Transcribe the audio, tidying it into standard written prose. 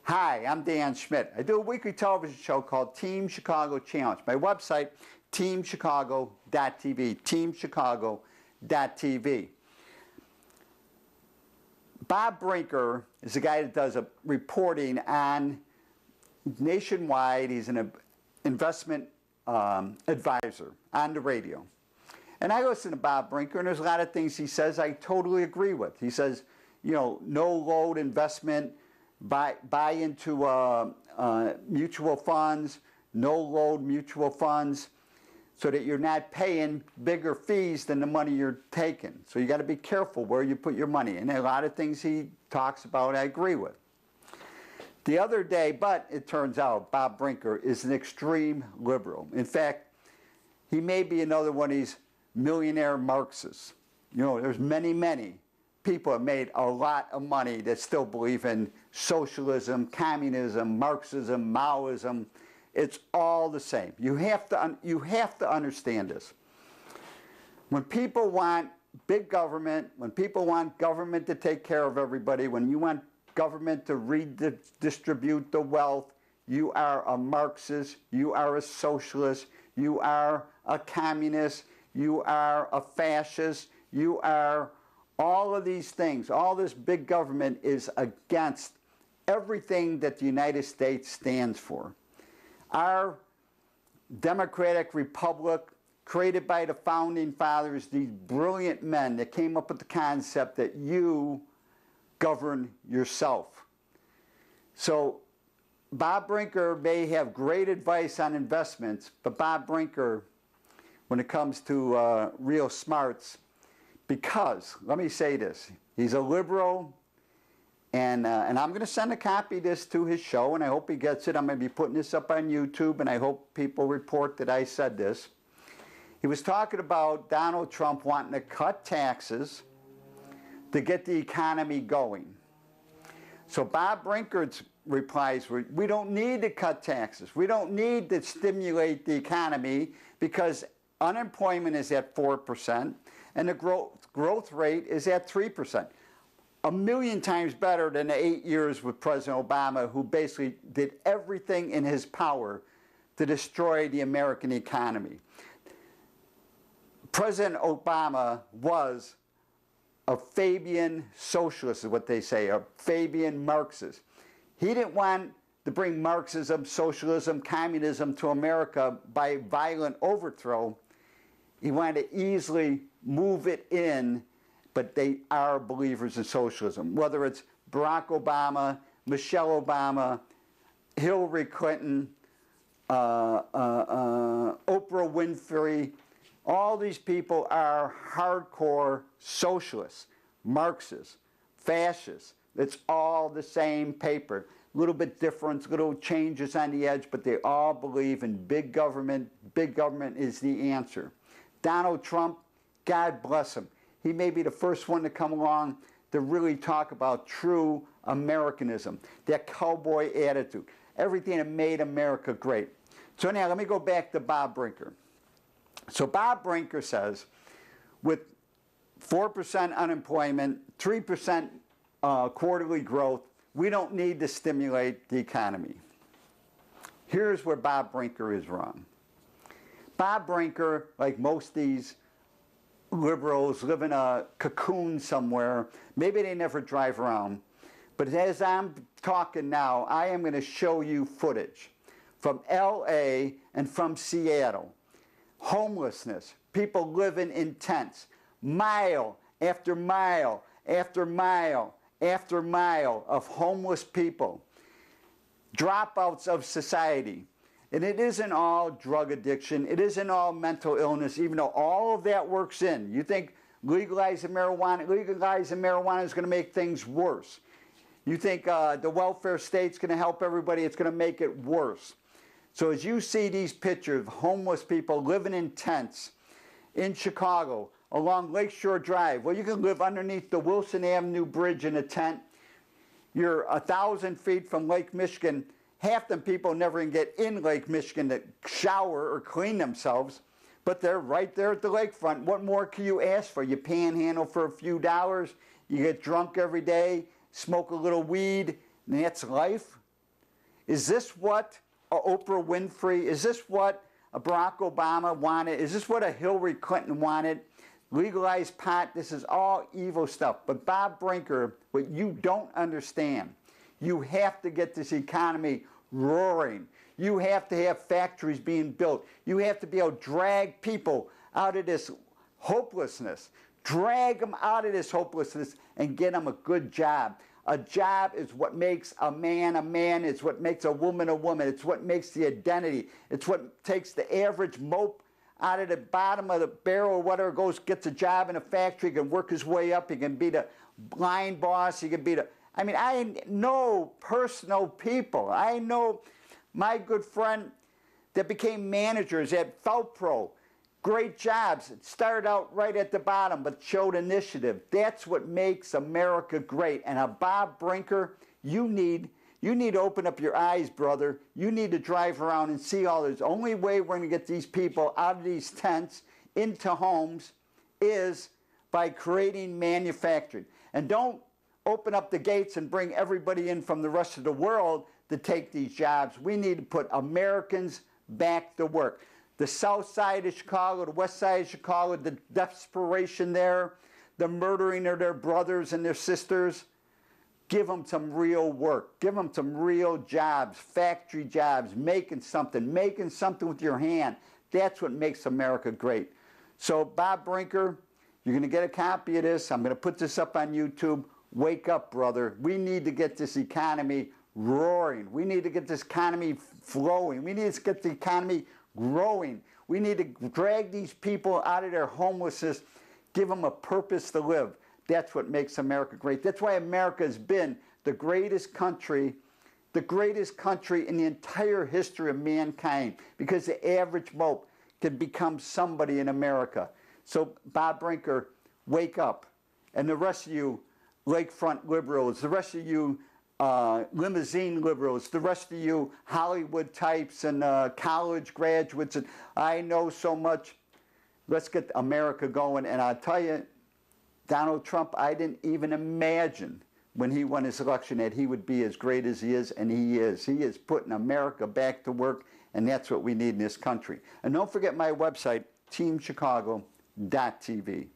Hi, I'm Dan Schmitt. I do a weekly television show called Team Chicago Challenge. My website, teamchicago.tv, teamchicago.tv. Bob Brinker is a guy that does a reporting on nationwide. He's an investment advisor on the radio. And I listen to Bob Brinker, and there's a lot of things he says I totally agree with. He says, you know, no load investment, buy into mutual funds, no load mutual funds, so that you're not paying bigger fees than the money you're taking. So you got to be careful where you put your money. And a lot of things he talks about I agree with. The other day, but it turns out Bob Brinker is an extreme liberal. In fact, he may be another one of these millionaire Marxists. You know, there's many people have made a lot of money that still believe in socialism, communism, Marxism, Maoism. It's all the same. You have to understand this. When people want big government, when people want government to take care of everybody, when you want government to redistribute the wealth, you are a Marxist, you are a socialist, you are a communist, you are a fascist, you are all of these things. All this big government is against everything that the United States stands for. Our democratic republic, created by the founding fathers, these brilliant men that came up with the concept that you govern yourself. So Bob Brinker may have great advice on investments, but Bob Brinker, when it comes to real smarts, because, let me say this, he's a liberal, and I'm going to send a copy of this to his show, and I hope he gets it. I'm going to be putting this up on YouTube, and I hope people report that I said this. He was talking about Donald Trump wanting to cut taxes to get the economy going. So Bob Brinker's replies were, we don't need to cut taxes. We don't need to stimulate the economy because unemployment is at 4% and the growth rate is at 3%. A million times better than the 8 years with President Obama, who basically did everything in his power to destroy the American economy. President Obama was a Fabian socialist, is what they say, a Fabian Marxist. He didn't want to bring Marxism, socialism, communism to America by violent overthrow. He wanted to easily move it in, but they are believers in socialism. Whether it's Barack Obama, Michelle Obama, Hillary Clinton, Oprah Winfrey, all these people are hardcore socialists, Marxists, fascists. It's all the same paper. A little bit different, little changes on the edge, but they all believe in big government. Big government is the answer. Donald Trump, God bless him. He may be the first one to come along to really talk about true Americanism, that cowboy attitude, everything that made America great. So now let me go back to Bob Brinker. So Bob Brinker says, with 4% unemployment, 3% quarterly growth, we don't need to stimulate the economy. Here's where Bob Brinker is wrong. Bob Brinker, like most of these liberals, live in a cocoon somewhere. Maybe they never drive around. But as I'm talking now, I am going to show you footage from LA and from Seattle. Homelessness, people living in tents, mile after mile after mile after mile of homeless people, dropouts of society. And it isn't all drug addiction, it isn't all mental illness, even though all of that works in. You think legalizing marijuana is going to make things worse. You think the welfare state's going to help everybody, it's going to make it worse. So as you see these pictures of homeless people living in tents in Chicago along Lakeshore Drive, well, you can live underneath the Wilson Avenue Bridge in a tent. You're 1,000 feet from Lake Michigan. Half the people never even get in Lake Michigan to shower or clean themselves, but they're right there at the lakefront. What more can you ask for? You panhandle for a few dollars, you get drunk every day, smoke a little weed, and that's life. Is this what a Oprah Winfrey, is this what a Barack Obama wanted? Is this what a Hillary Clinton wanted? Legalize pot, this is all evil stuff. But Bob Brinker, what you don't understand, you have to get this economy roaring. You have to have factories being built. You have to be able to drag people out of this hopelessness. Drag them out of this hopelessness and get them a good job. A job is what makes a man a man. It's what makes a woman a woman. It's what makes the identity. It's what takes the average mope out of the bottom of the barrel or whatever, gets a job in a factory, can work his way up. He can be the line boss. He can be the, I mean, I know personal people. I know my good friend that became managers at Felpro. Great jobs. Started out right at the bottom, but showed initiative. That's what makes America great. And a Bob Brinker, you need to open up your eyes, brother. You need to drive around and see all this. The only way we're going to get these people out of these tents into homes is by creating manufacturing. And don't open up the gates and bring everybody in from the rest of the world to take these jobs. We need to put Americans back to work. The south side of Chicago, the west side of Chicago, the desperation there, the murdering of their brothers and their sisters. Give them some real work. Give them some real jobs, factory jobs, making something with your hand. That's what makes America great. So Bob Brinker, you're going to get a copy of this. I'm going to put this up on YouTube. Wake up, brother. We need to get this economy roaring. We need to get this economy flowing. We need to get the economy growing. We need to drag these people out of their homelessness, give them a purpose to live. That's what makes America great. That's why America has been the greatest country in the entire history of mankind, because the average mope can become somebody in America. So Bob Brinker, wake up. And the rest of you lakefront liberals, the rest of you limousine liberals, the rest of you Hollywood types and college graduates, and I know so much. Let's get America going. And I'll tell you, Donald Trump, I didn't even imagine when he won his election that he would be as great as he is, and he is. He is putting America back to work, and that's what we need in this country. And don't forget my website, teamchicago.tv.